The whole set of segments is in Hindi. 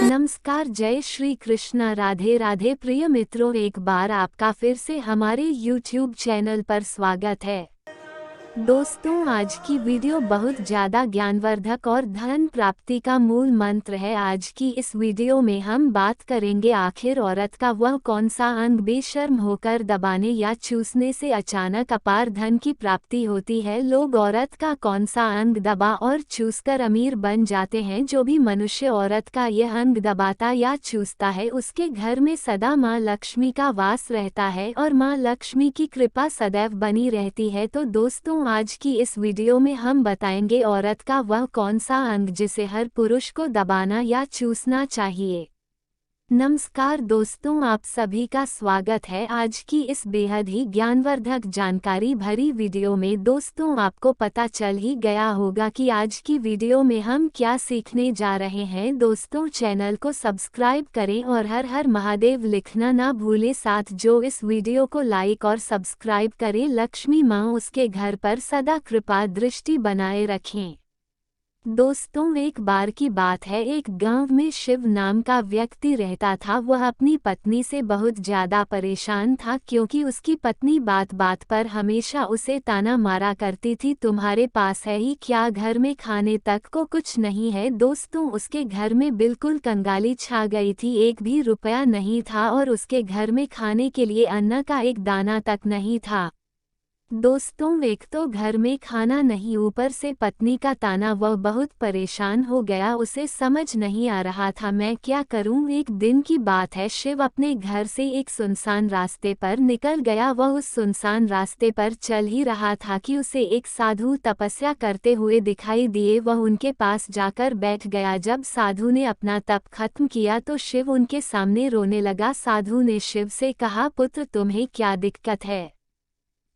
नमस्कार, जय श्री कृष्णा, राधे राधे। प्रिय मित्रों, एक बार आपका फिर से हमारे YouTube चैनल पर स्वागत है। दोस्तों, आज की वीडियो बहुत ज़्यादा ज्ञानवर्धक और धन प्राप्ति का मूल मंत्र है। आज की इस वीडियो में हम बात करेंगे आखिर औरत का वह कौन सा अंग बेशर्म होकर दबाने या चूसने से अचानक अपार धन की प्राप्ति होती है। लोग औरत का कौन सा अंग दबा और चूसकर अमीर बन जाते हैं। जो भी मनुष्य औरत का यह अंग दबाता या चूसता है, उसके घर में सदा माँ लक्ष्मी का वास रहता है और माँ लक्ष्मी की कृपा सदैव बनी रहती है। तो दोस्तों, आज की इस वीडियो में हम बताएंगे औरत का वह कौन सा अंग जिसे हर पुरुष को दबाना या चूसना चाहिए। नमस्कार दोस्तों, आप सभी का स्वागत है आज की इस बेहद ही ज्ञानवर्धक जानकारी भरी वीडियो में। दोस्तों, आपको पता चल ही गया होगा कि आज की वीडियो में हम क्या सीखने जा रहे हैं। दोस्तों, चैनल को सब्सक्राइब करें और हर हर महादेव लिखना ना भूलें। साथ जो इस वीडियो को लाइक और सब्सक्राइब करें, लक्ष्मी माँ उसके घर पर सदा कृपा दृष्टि बनाए रखें। दोस्तों, एक बार की बात है, एक गांव में शिव नाम का व्यक्ति रहता था। वह अपनी पत्नी से बहुत ज्यादा परेशान था क्योंकि उसकी पत्नी बात बात पर हमेशा उसे ताना मारा करती थी, तुम्हारे पास है ही क्या, घर में खाने तक को कुछ नहीं है। दोस्तों, उसके घर में बिल्कुल कंगाली छा गई थी। एक भी रुपया नहीं था और उसके घर में खाने के लिए अन्न का एक दाना तक नहीं था। दोस्तों, एक तो घर में खाना नहीं, ऊपर से पत्नी का ताना। वह बहुत परेशान हो गया, उसे समझ नहीं आ रहा था मैं क्या करूं। एक दिन की बात है, शिव अपने घर से एक सुनसान रास्ते पर निकल गया। वह उस सुनसान रास्ते पर चल ही रहा था कि उसे एक साधु तपस्या करते हुए दिखाई दिए। वह उनके पास जाकर बैठ गया। जब साधु ने अपना तप खत्म किया तो शिव उनके सामने रोने लगा। साधु ने शिव से कहा, पुत्र, तुम्हें क्या दिक्कत है?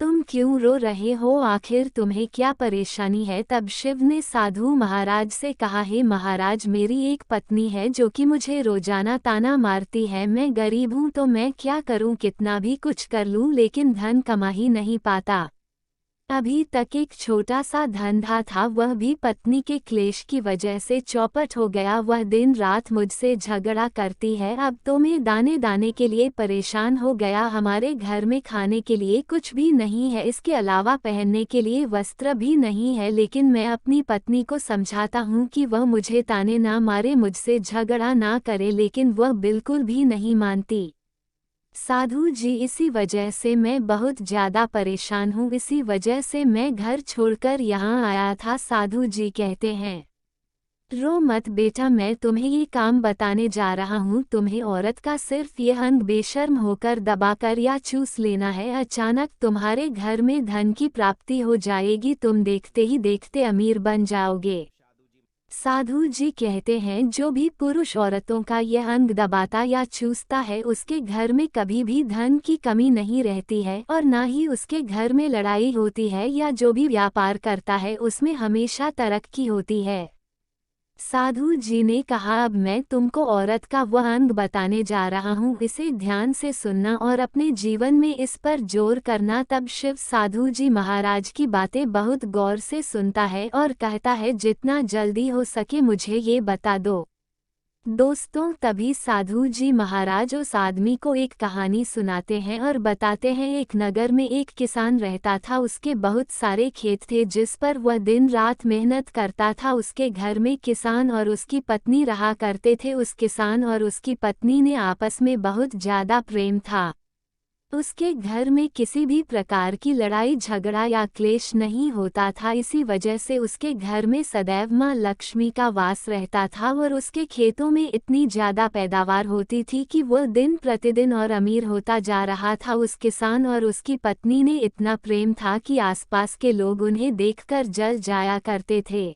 तुम क्यों रो रहे हो? आखिर तुम्हें क्या परेशानी है? तब शिव ने साधु महाराज से कहा, हे महाराज, मेरी एक पत्नी है जो कि मुझे रोजाना ताना मारती है। मैं गरीब हूँ तो मैं क्या करूँ, कितना भी कुछ कर लूँ लेकिन धन कमा ही नहीं पाता। अभी तक एक छोटा सा धंधा था, वह भी पत्नी के क्लेश की वजह से चौपट हो गया। वह दिन रात मुझसे झगड़ा करती है। अब तो मैं दाने दाने के लिए परेशान हो गया। हमारे घर में खाने के लिए कुछ भी नहीं है, इसके अलावा पहनने के लिए वस्त्र भी नहीं है। लेकिन मैं अपनी पत्नी को समझाता हूँ कि वह मुझे ताने ना मारे, मुझसे झगड़ा ना करे, लेकिन वह बिल्कुल भी नहीं मानती। साधु जी, इसी वजह से मैं बहुत ज़्यादा परेशान हूँ, इसी वजह से मैं घर छोड़कर यहाँ आया था। साधु जी कहते हैं, रो मत बेटा, मैं तुम्हें ये काम बताने जा रहा हूँ। तुम्हें औरत का सिर्फ यह अंग बेशर्म होकर दबाकर या चूस लेना है। अचानक तुम्हारे घर में धन की प्राप्ति हो जाएगी, तुम देखते ही देखते अमीर बन जाओगे। साधु जी कहते हैं, जो भी पुरुष औरतों का यह अंग दबाता या चूसता है, उसके घर में कभी भी धन की कमी नहीं रहती है और ना ही उसके घर में लड़ाई होती है, या जो भी व्यापार करता है उसमें हमेशा तरक्की होती है। साधु जी ने कहा, अब मैं तुमको औरत का वह अंग बताने जा रहा हूँ, इसे ध्यान से सुनना और अपने जीवन में इस पर जोर करना। तब शिव साधु जी महाराज की बातें बहुत गौर से सुनता है और कहता है, जितना जल्दी हो सके मुझे ये बता दो। दोस्तों, तभी साधु जी महाराज उस आदमी को एक कहानी सुनाते हैं और बताते हैं, एक नगर में एक किसान रहता था। उसके बहुत सारे खेत थे जिस पर वह दिन रात मेहनत करता था। उसके घर में किसान और उसकी पत्नी रहा करते थे। उस किसान और उसकी पत्नी ने आपस में बहुत ज़्यादा प्रेम था। उसके घर में किसी भी प्रकार की लड़ाई झगड़ा या क्लेश नहीं होता था। इसी वजह से उसके घर में सदैव माँ लक्ष्मी का वास रहता था और उसके खेतों में इतनी ज़्यादा पैदावार होती थी कि वह दिन प्रतिदिन और अमीर होता जा रहा था। उस किसान और उसकी पत्नी ने इतना प्रेम था कि आसपास के लोग उन्हें देखकर जल जाया करते थे।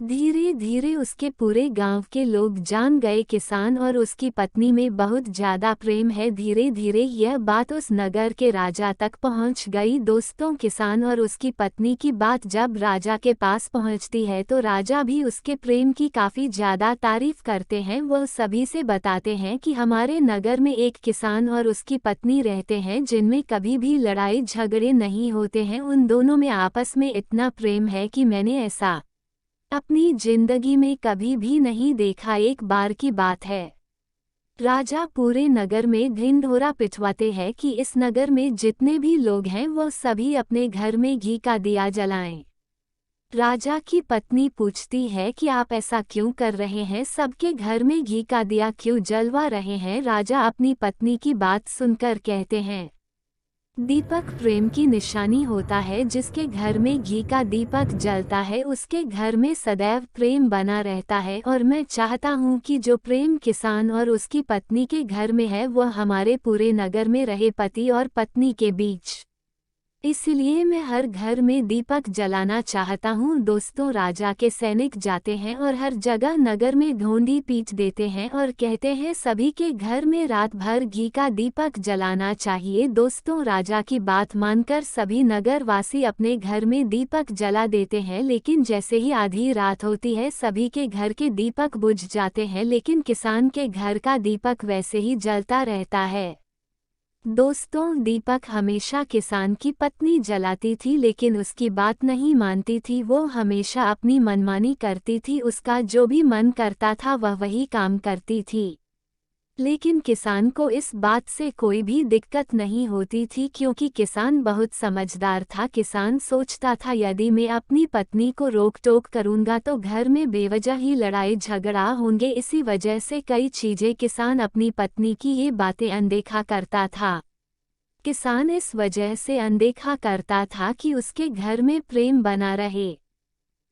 धीरे धीरे उसके पूरे गांव के लोग जान गए, किसान और उसकी पत्नी में बहुत ज़्यादा प्रेम है। धीरे धीरे यह बात उस नगर के राजा तक पहुंच गई। दोस्तों, किसान और उसकी पत्नी की बात जब राजा के पास पहुंचती है तो राजा भी उसके प्रेम की काफ़ी ज़्यादा तारीफ करते हैं। वह सभी से बताते हैं कि हमारे नगर में एक किसान और उसकी पत्नी रहते हैं जिनमें कभी भी लड़ाई झगड़े नहीं होते हैं। उन दोनों में आपस में इतना प्रेम है कि मैंने ऐसा अपनी जिंदगी में कभी भी नहीं देखा। एक बार की बात है, राजा पूरे नगर में ढिंढोरा पिटवाते हैं कि इस नगर में जितने भी लोग हैं वो सभी अपने घर में घी का दिया जलाएं। राजा की पत्नी पूछती है कि आप ऐसा क्यों कर रहे हैं, सबके घर में घी का दिया क्यों जलवा रहे हैं। राजा अपनी पत्नी की बात सुनकर कहते हैं, दीपक प्रेम की निशानी होता है। जिसके घर में घी का दीपक जलता है उसके घर में सदैव प्रेम बना रहता है, और मैं चाहता हूँ कि जो प्रेम किसान और उसकी पत्नी के घर में है वह हमारे पूरे नगर में रहे, पति और पत्नी के बीच। इसलिए मैं हर घर में दीपक जलाना चाहता हूँ। दोस्तों, राजा के सैनिक जाते हैं और हर जगह नगर में ढोंढी पीट देते हैं और कहते हैं सभी के घर में रात भर घी का दीपक जलाना चाहिए। दोस्तों, राजा की बात मानकर सभी नगरवासी अपने घर में दीपक जला देते हैं, लेकिन जैसे ही आधी रात होती है सभी के घर के दीपक बुझ जाते हैं, लेकिन किसान के घर का दीपक वैसे ही जलता रहता है। दोस्तों, दीपक हमेशा किसान की पत्नी जलाती थी, लेकिन उसकी बात नहीं मानती थी। वो हमेशा अपनी मनमानी करती थी, उसका जो भी मन करता था वह वही काम करती थी। लेकिन किसान को इस बात से कोई भी दिक्कत नहीं होती थी, क्योंकि किसान बहुत समझदार था। किसान सोचता था यदि मैं अपनी पत्नी को रोक टोक करूंगा तो घर में बेवजह ही लड़ाई झगड़ा होंगे। इसी वजह से कई चीजें किसान अपनी पत्नी की ये बातें अनदेखा करता था। किसान इस वजह से अनदेखा करता था कि उसके घर में प्रेम बना रहे।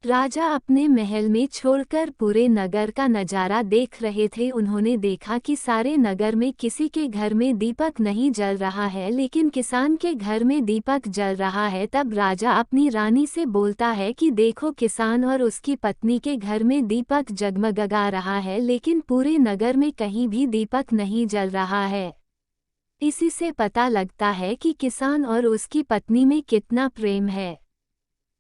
राजा अपने महल में छोड़कर पूरे नगर का नजारा देख रहे थे। उन्होंने देखा कि सारे नगर में किसी के घर में दीपक नहीं जल रहा है, लेकिन किसान के घर में दीपक जल रहा है। तब राजा अपनी रानी से बोलता है कि देखो, किसान और उसकी पत्नी के घर में दीपक जगमगा रहा है, लेकिन पूरे नगर में कहीं भी दीपक नहीं जल रहा है। इसी से पता लगता है कि किसान और उसकी पत्नी में कितना प्रेम है।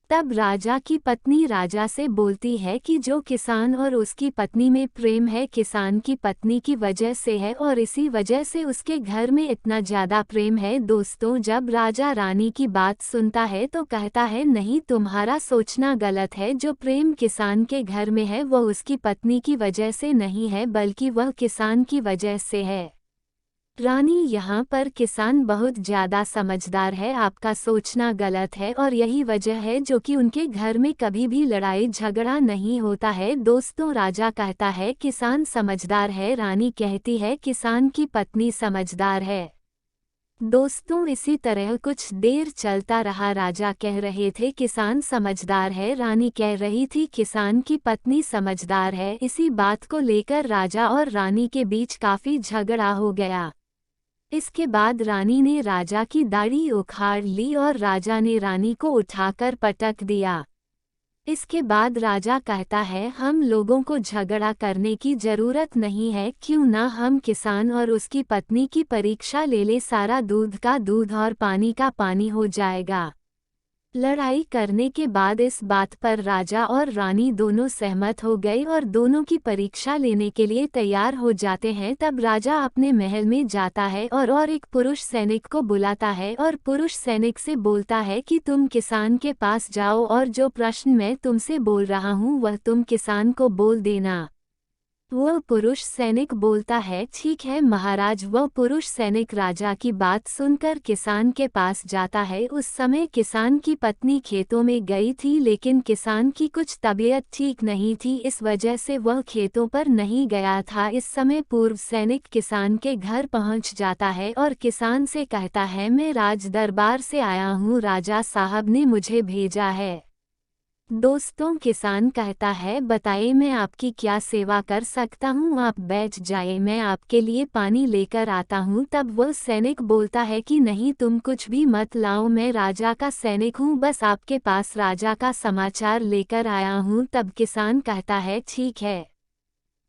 तब राजा की पत्नी राजा से बोलती है कि जो किसान और उसकी पत्नी में प्रेम है किसान की पत्नी की वजह से है, और इसी वजह से उसके घर में इतना ज़्यादा प्रेम है। दोस्तों, जब राजा रानी की बात सुनता है तो कहता है, नहीं, तुम्हारा सोचना गलत है। जो प्रेम किसान के घर में है वह उसकी पत्नी की वजह से नहीं है, बल्कि वह किसान की वजह से है। रानी, यहाँ पर किसान बहुत ज़्यादा समझदार है, आपका सोचना गलत है, और यही वजह है जो कि उनके घर में कभी भी लड़ाई झगड़ा नहीं होता है। दोस्तों, राजा कहता है किसान समझदार है, रानी कहती है किसान की पत्नी समझदार है। दोस्तों, इसी तरह कुछ देर चलता रहा। राजा कह रहे थे किसान समझदार है, रानी कह रही थी किसान की पत्नी समझदार है। इसी बात को लेकर राजा और रानी के बीच काफ़ी झगड़ा हो गया। इसके बाद रानी ने राजा की दाढ़ी उखाड़ ली और राजा ने रानी को उठाकर पटक दिया। इसके बाद राजा कहता है, हम लोगों को झगड़ा करने की जरूरत नहीं है, क्यों ना हम किसान और उसकी पत्नी की परीक्षा ले ले, सारा दूध का दूध और पानी का पानी हो जाएगा। लड़ाई करने के बाद इस बात पर राजा और रानी दोनों सहमत हो गए और दोनों की परीक्षा लेने के लिए तैयार हो जाते हैं। तब राजा अपने महल में जाता है और एक पुरुष सैनिक को बुलाता है और पुरुष सैनिक से बोलता है कि तुम किसान के पास जाओ और जो प्रश्न मैं तुमसे बोल रहा हूँ वह तुम किसान को बोल देना। वह पुरुष सैनिक बोलता है, ठीक है महाराज। वह पुरुष सैनिक राजा की बात सुनकर किसान के पास जाता है। उस समय किसान की पत्नी खेतों में गई थी, लेकिन किसान की कुछ तबीयत ठीक नहीं थी, इस वजह से वह खेतों पर नहीं गया था। इस समय पूर्व सैनिक किसान के घर पहुंच जाता है और किसान से कहता है, मैं राज दरबार से आया हूँ, राजा साहब ने मुझे भेजा है। दोस्तों, किसान कहता है, बताइए मैं आपकी क्या सेवा कर सकता हूँ, आप बैठ जाइए, मैं आपके लिए पानी लेकर आता हूँ। तब वह सैनिक बोलता है कि नहीं, तुम कुछ भी मत लाओ, मैं राजा का सैनिक हूँ, बस आपके पास राजा का समाचार लेकर आया हूँ। तब किसान कहता है, ठीक है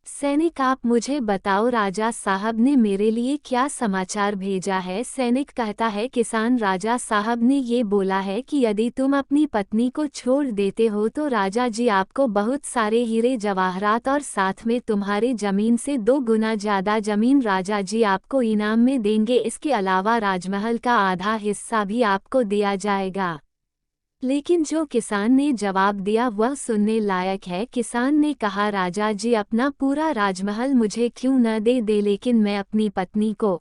सैनिक, आप मुझे बताओ राजा साहब ने मेरे लिए क्या समाचार भेजा है। सैनिक कहता है, किसान, राजा साहब ने ये बोला है कि यदि तुम अपनी पत्नी को छोड़ देते हो तो राजा जी आपको बहुत सारे हीरे जवाहरात और साथ में तुम्हारे जमीन से 2 गुना ज़्यादा जमीन राजा जी आपको इनाम में देंगे। इसके अलावा राजमहल का आधा हिस्सा भी आपको दिया जाएगा। लेकिन जो किसान ने जवाब दिया वह सुनने लायक है। किसान ने कहा, राजा जी अपना पूरा राजमहल मुझे क्यों न दे दे, लेकिन मैं अपनी पत्नी को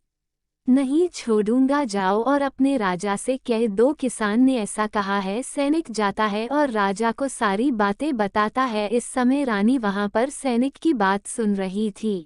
नहीं छोड़ूंगा, जाओ और अपने राजा से कह दो। किसान ने ऐसा कहा है। सैनिक जाता है और राजा को सारी बातें बताता है। इस समय रानी वहां पर सैनिक की बात सुन रही थी।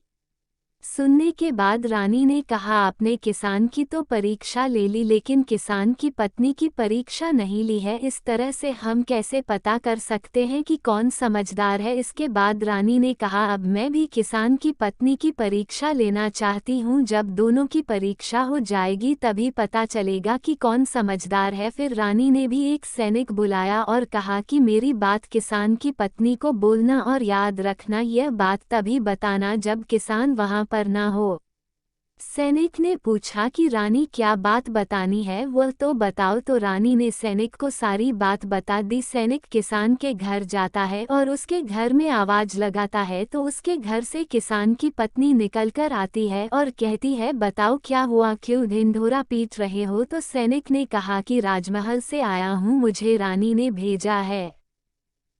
सुनने के बाद रानी ने कहा, आपने किसान की तो परीक्षा ले ली, लेकिन किसान की पत्नी की परीक्षा नहीं ली है। इस तरह से हम कैसे पता कर सकते हैं कि कौन समझदार है। इसके बाद रानी ने कहा, अब मैं भी किसान की पत्नी की परीक्षा लेना चाहती हूँ। जब दोनों की परीक्षा हो जाएगी तभी पता चलेगा कि कौन समझदार है। फिर रानी ने भी एक सैनिक बुलाया और कहा कि मेरी बात किसान की पत्नी को बोलना और याद रखना, यह बात तभी बताना जब किसान वहां पर ना हो। सैनिक ने पूछा कि रानी क्या बात बतानी है, वह तो बताओ। तो रानी ने सैनिक को सारी बात बता दी। सैनिक किसान के घर जाता है और उसके घर में आवाज लगाता है तो उसके घर से किसान की पत्नी निकलकर आती है और कहती है, बताओ क्या हुआ, क्यों ढिंढोरा पीट रहे हो। तो सैनिक ने कहा कि राजमहल से आया हूँ, मुझे रानी ने भेजा है।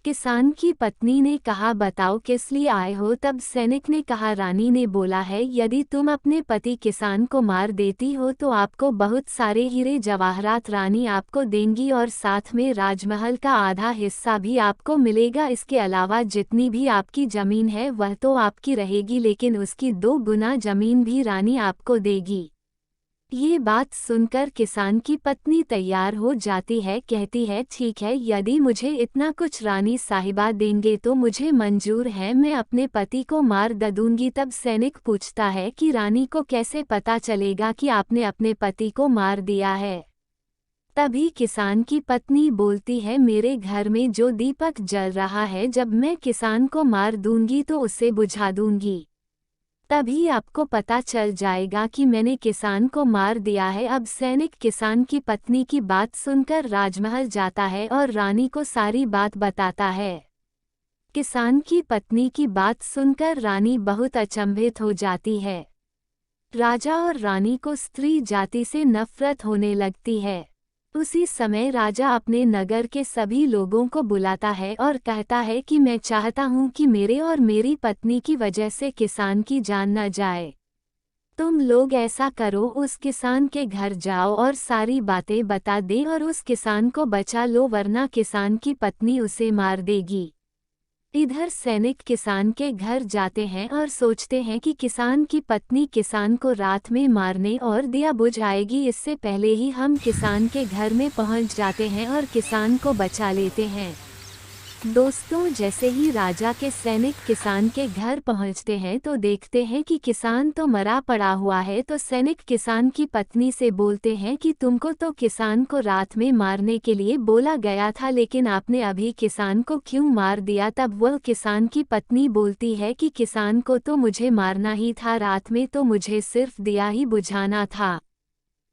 किसान की पत्नी ने कहा, बताओ किस लिए आए हो। तब सैनिक ने कहा, रानी ने बोला है यदि तुम अपने पति किसान को मार देती हो तो आपको बहुत सारे हीरे जवाहरात रानी आपको देंगी और साथ में राजमहल का आधा हिस्सा भी आपको मिलेगा। इसके अलावा जितनी भी आपकी जमीन है वह तो आपकी रहेगी, लेकिन उसकी 2 गुना जमीन भी रानी आपको देगी। ये बात सुनकर किसान की पत्नी तैयार हो जाती है, कहती है, ठीक है, यदि मुझे इतना कुछ रानी साहिबा देंगे तो मुझे मंजूर है, मैं अपने पति को मार दूंगी। तब सैनिक पूछता है कि रानी को कैसे पता चलेगा कि आपने अपने पति को मार दिया है। तभी किसान की पत्नी बोलती है, मेरे घर में जो दीपक जल रहा है, जब मैं किसान को मार दूंगी तो उसे बुझा दूंगी, तभी आपको पता चल जाएगा कि मैंने किसान को मार दिया है। अब सैनिक किसान की पत्नी की बात सुनकर राजमहल जाता है और रानी को सारी बात बताता है। किसान की पत्नी की बात सुनकर रानी बहुत अचंभित हो जाती है। राजा और रानी को स्त्री जाति से नफरत होने लगती है। उसी समय राजा अपने नगर के सभी लोगों को बुलाता है और कहता है कि मैं चाहता हूँ कि मेरे और मेरी पत्नी की वजह से किसान की जान न जाए। तुम लोग ऐसा करो, उस किसान के घर जाओ और सारी बातें बता दे और उस किसान को बचा लो, वरना किसान की पत्नी उसे मार देगी। इधर सैनिक किसान के घर जाते हैं और सोचते हैं कि किसान की पत्नी किसान को रात में मारने और दिया बुझाएगी। इससे पहले ही हम किसान के घर में पहुंच जाते हैं और किसान को बचा लेते हैं। दोस्तों, जैसे ही राजा के सैनिक किसान के घर पहुंचते हैं तो देखते हैं कि किसान तो मरा पड़ा हुआ है। तो सैनिक किसान की पत्नी से बोलते हैं कि तुमको तो किसान को रात में मारने के लिए बोला गया था, लेकिन आपने अभी किसान को क्यों मार दिया। तब वह किसान की पत्नी बोलती है कि किसान को तो मुझे मारना ही था, रात में तो मुझे सिर्फ दिया ही बुझाना था,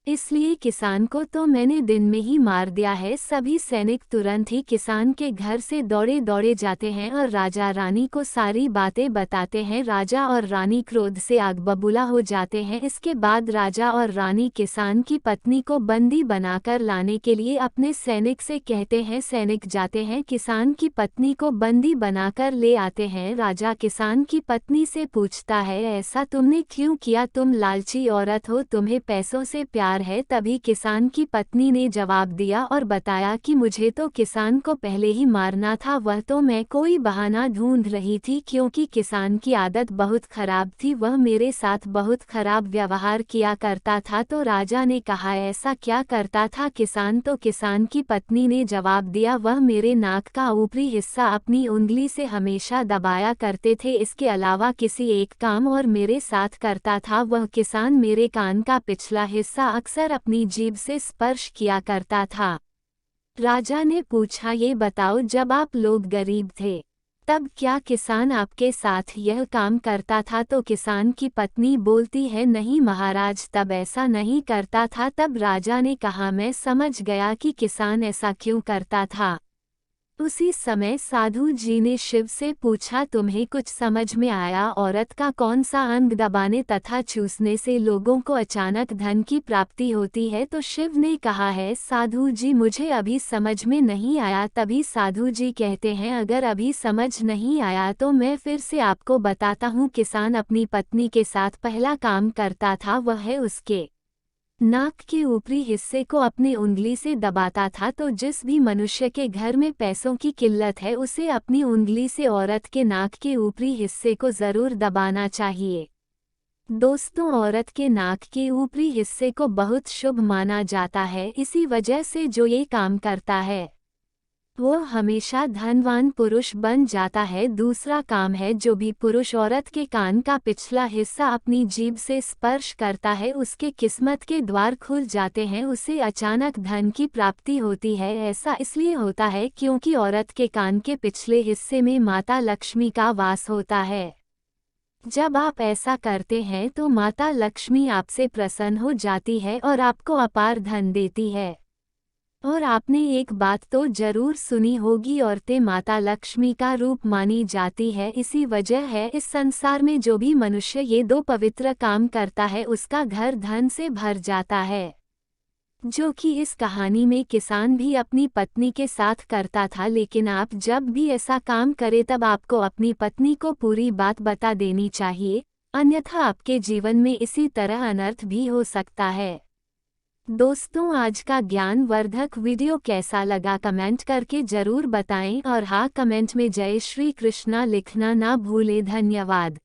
इसलिए किसान को तो मैंने दिन में ही मार दिया है। सभी सैनिक तुरंत ही किसान के घर से दौड़े दौड़े जाते हैं और राजा रानी को सारी बातें बताते हैं। राजा और रानी क्रोध से आग बबूला हो जाते हैं। इसके बाद राजा और रानी किसान की पत्नी को बंदी बनाकर लाने के लिए अपने सैनिक से कहते हैं। सैनिक जाते हैं, किसान की पत्नी को बंदी बनाकर ले आते हैं। राजा किसान की पत्नी से पूछता है, ऐसा तुमने क्यों किया, तुम लालची औरत हो, तुम्हें पैसों से प्यार है। तभी किसान की पत्नी ने जवाब दिया और बताया कि मुझे तो किसान को पहले ही मारना था, वह तो मैं कोई बहाना ढूंढ रही थी, क्योंकि किसान की आदत बहुत खराब थी, वह मेरे साथ बहुत खराब व्यवहार किया करता था। तो राजा ने कहा, ऐसा क्या करता था किसान। तो किसान की पत्नी ने जवाब दिया, वह मेरे नाक का ऊपरी हिस्सा अपनी उंगली से हमेशा दबाया करते थे, इसके अलावा किसी एक काम और मेरे साथ करता था। वह किसान मेरे कान का पिछला हिस्सा अक्सर अपनी जीभ से स्पर्श किया करता था। राजा ने पूछा, ये बताओ, जब आप लोग गरीब थे तब क्या किसान आपके साथ यह काम करता था। तो किसान की पत्नी बोलती है, नहीं महाराज, तब ऐसा नहीं करता था। तब राजा ने कहा, मैं समझ गया कि किसान ऐसा क्यों करता था। उसी समय साधु जी ने शिव से पूछा, तुम्हें कुछ समझ में आया? औरत का कौन सा अंग दबाने तथा चूसने से लोगों को अचानक धन की प्राप्ति होती है? तो शिव ने कहा है, साधु जी मुझे अभी समझ में नहीं आया। तभी साधु जी कहते हैं, अगर अभी समझ नहीं आया तो मैं फिर से आपको बताता हूँ। किसान अपनी पत्नी के साथ पहला काम करता था, वह है उसके नाक के ऊपरी हिस्से को अपनी उंगली से दबाता था। तो जिस भी मनुष्य के घर में पैसों की किल्लत है, उसे अपनी उंगली से औरत के नाक के ऊपरी हिस्से को जरूर दबाना चाहिए। दोस्तों, औरत के नाक के ऊपरी हिस्से को बहुत शुभ माना जाता है। इसी वजह से जो ये काम करता है वो हमेशा धनवान पुरुष बन जाता है। दूसरा काम है, जो भी पुरुष औरत के कान का पिछला हिस्सा अपनी जीभ से स्पर्श करता है, उसके किस्मत के द्वार खुल जाते हैं, उसे अचानक धन की प्राप्ति होती है। ऐसा इसलिए होता है क्योंकि औरत के कान के पिछले हिस्से में माता लक्ष्मी का वास होता है। जब आप ऐसा करते हैं तो माता लक्ष्मी आपसे प्रसन्न हो जाती है और आपको अपार धन देती है। और आपने एक बात तो जरूर सुनी होगी, औरतें माता लक्ष्मी का रूप मानी जाती है। इसी वजह है इस संसार में जो भी मनुष्य ये दो पवित्र काम करता है, उसका घर धन से भर जाता है। जो कि इस कहानी में किसान भी अपनी पत्नी के साथ करता था। लेकिन आप जब भी ऐसा काम करें तब आपको अपनी पत्नी को पूरी बात बता देनी चाहिए, अन्यथा आपके जीवन में इसी तरह अनर्थ भी हो सकता है। दोस्तों, आज का ज्ञानवर्धक वीडियो कैसा लगा कमेंट करके जरूर बताएं और हाँ, कमेंट में जय श्री कृष्णा लिखना ना भूलें। धन्यवाद।